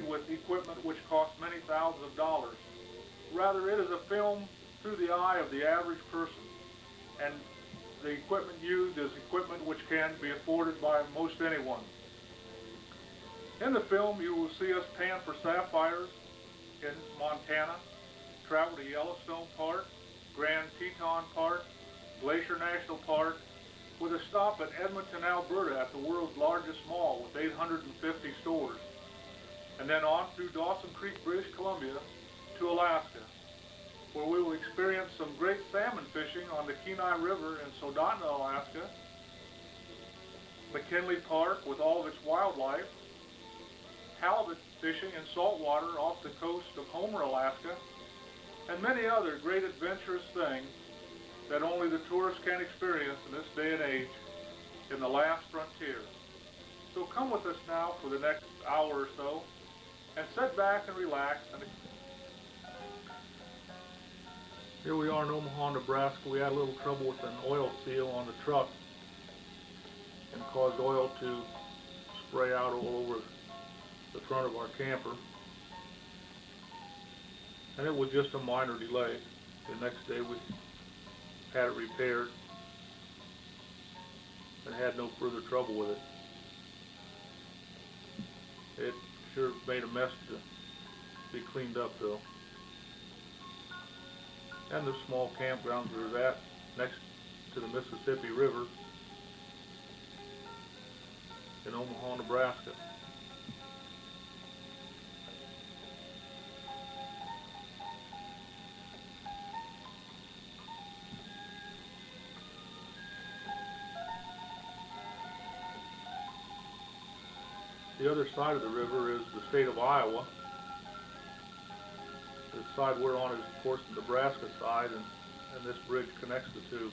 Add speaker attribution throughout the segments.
Speaker 1: made with equipment which costs many thousands of dollars. Rather, it is a film through the eye of the average person, and the equipment used is equipment which can be afforded by most anyone. In the film, you will see us pan for sapphires in Montana, travel to Yellowstone Park, Grand Teton Park, Glacier National Park, with a stop at Edmonton, Alberta at the world's largest mall with 850 stores, and then on through Dawson Creek, British Columbia to Alaska, where we will experience some great salmon fishing on the Kenai River in Soldotna, Alaska, McKinley Park with all of its wildlife, halibut fishing in saltwater off the coast of Homer, Alaska, and many other great adventurous things that only the tourist can experience in this day and age in the last frontier. So come with us now for the next hour or so and sit back and relax. Here we are in Omaha, Nebraska. We had a little trouble with an oil seal on the truck and caused oil to spray out all over the front of our camper. And it was just a minor delay. The next day we had it repaired and had no further trouble with it. It sure made a mess to be cleaned up though. And the small campgrounds we were at next to the Mississippi River in Omaha, Nebraska. The other side of the river is the state of Iowa. The side we're on is, of course, the Nebraska side, and this bridge connects the two.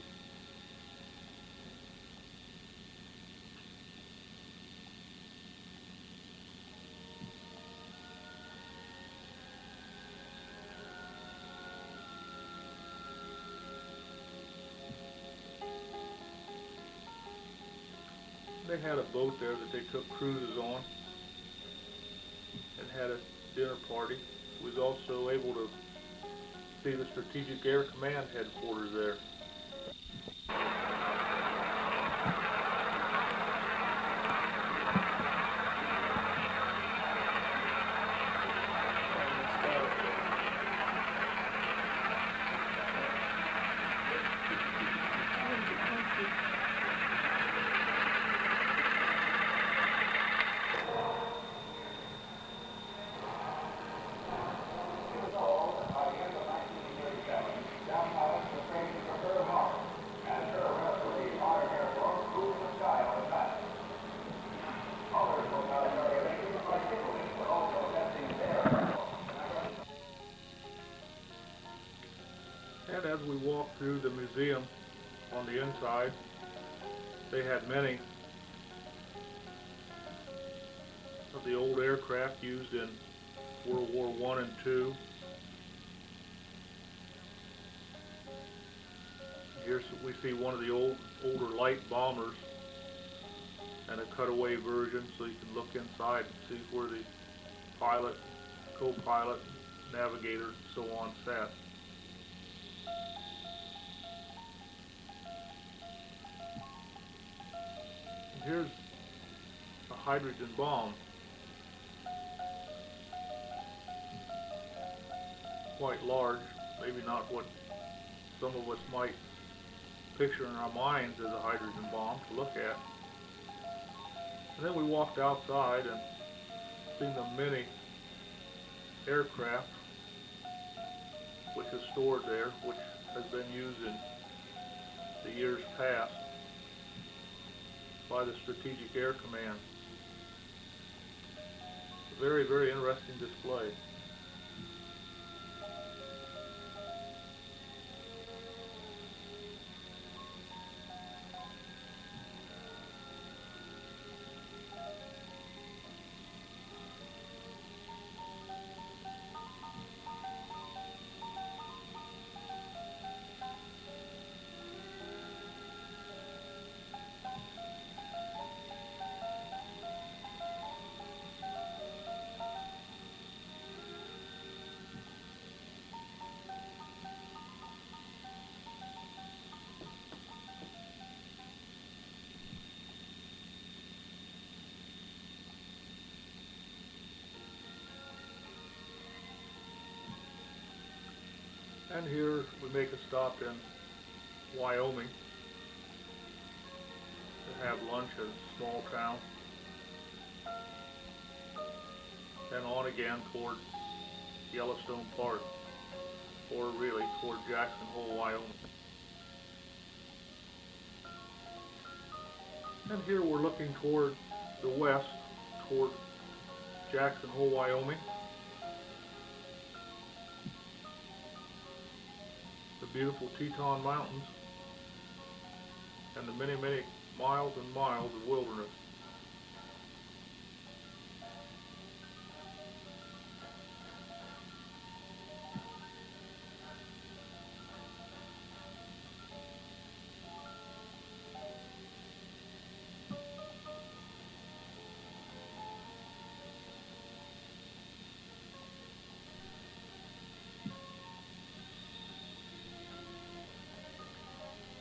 Speaker 1: They had a boat there that they took cruises on and had a dinner party. We was also able to see the Strategic Air Command headquarters there. And as we walked through the museum on the inside, they had many of the old aircraft used in World War I and II. Here we see one of the older light bombers and a cutaway version, so you can look inside and see where the pilot, co-pilot, navigator, and so on sat. Here's a hydrogen bomb. Quite large, maybe not what some of us might picture in our minds as a hydrogen bomb to look at. And then we walked outside and seen the many aircraft which is stored there, which has been used in the years past by the Strategic Air Command. A very, very interesting display. And here we make a stop in Wyoming to have lunch at a small town. Then on again toward Yellowstone Park, or really toward Jackson Hole, Wyoming. And here we're looking toward the west, toward Jackson Hole, Wyoming. The beautiful Teton Mountains and the many, many miles and miles of wilderness.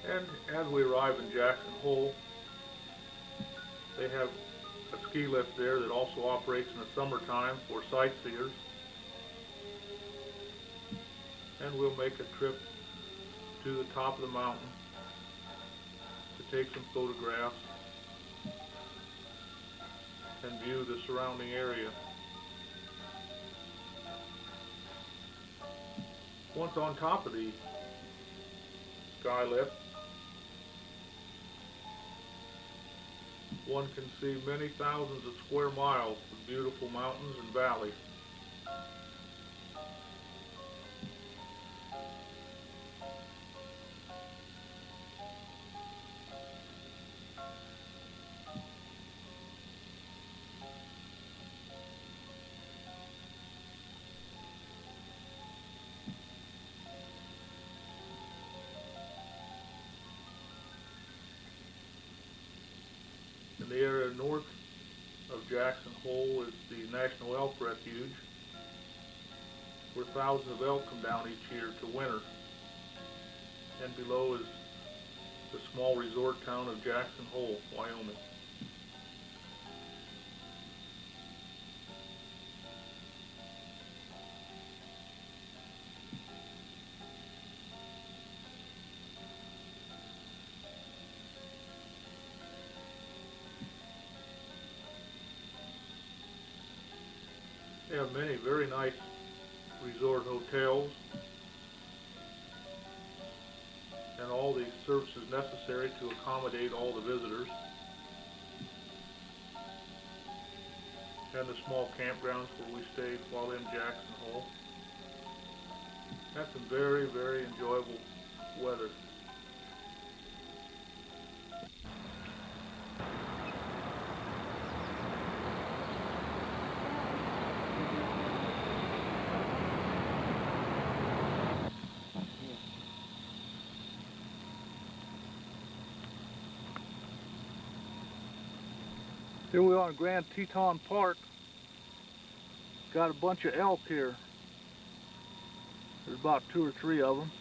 Speaker 1: And as we arrive in Jackson Hole, they have a ski lift there that also operates in the summertime for sightseers. And we'll make a trip to the top of the mountain to take some photographs and view the surrounding area. Once on top of the sky lift, one can see many thousands of square miles of beautiful mountains and valleys. In the area north of Jackson Hole is the National Elk Refuge, where thousands of elk come down each year to winter. And below is the small resort town of Jackson Hole, Wyoming. They have many very nice resort hotels and all the services necessary to accommodate all the visitors, and the small campgrounds where we stayed while in Jackson Hole. Had some very, very enjoyable weather. Here we are in Grand Teton Park. Got a bunch of elk here. There's about 2 or 3 of them.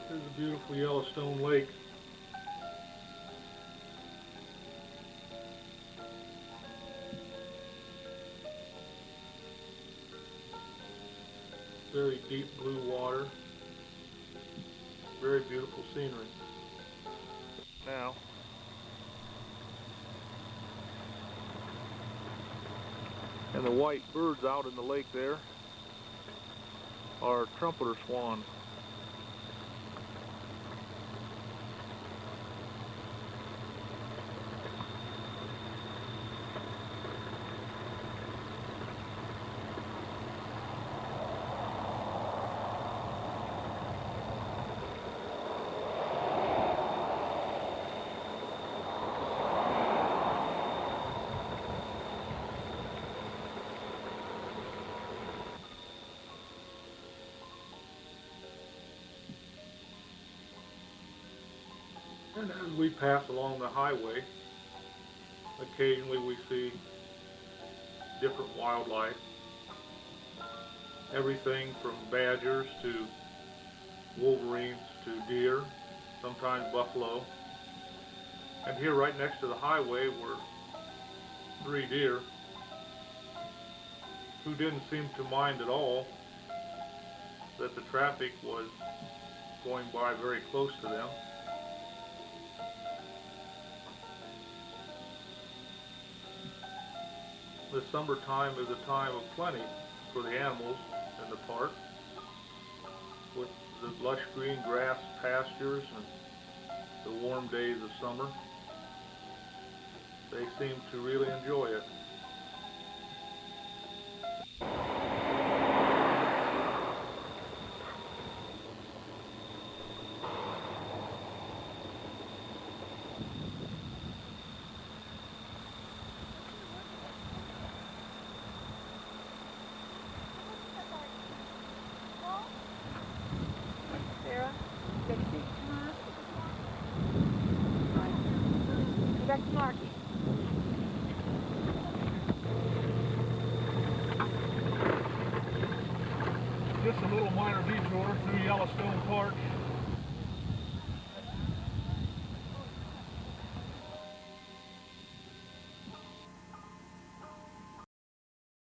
Speaker 1: Here's a beautiful Yellowstone lake. Very deep blue water. Very beautiful scenery. Now, and the white birds out in the lake there are trumpeter swans. And as we pass along the highway, occasionally we see different wildlife. Everything from badgers to wolverines to deer, sometimes buffalo. And here right next to the highway were 3 deer. who didn't seem to mind at all that the traffic was going by very close to them. The summertime is a time of plenty for the animals in the park, with the lush green grass pastures and the warm days of summer. They seem to really enjoy it.
Speaker 2: Sarah, take a seat. Go back to Marky.
Speaker 1: Just a little minor detour through Yellowstone Park.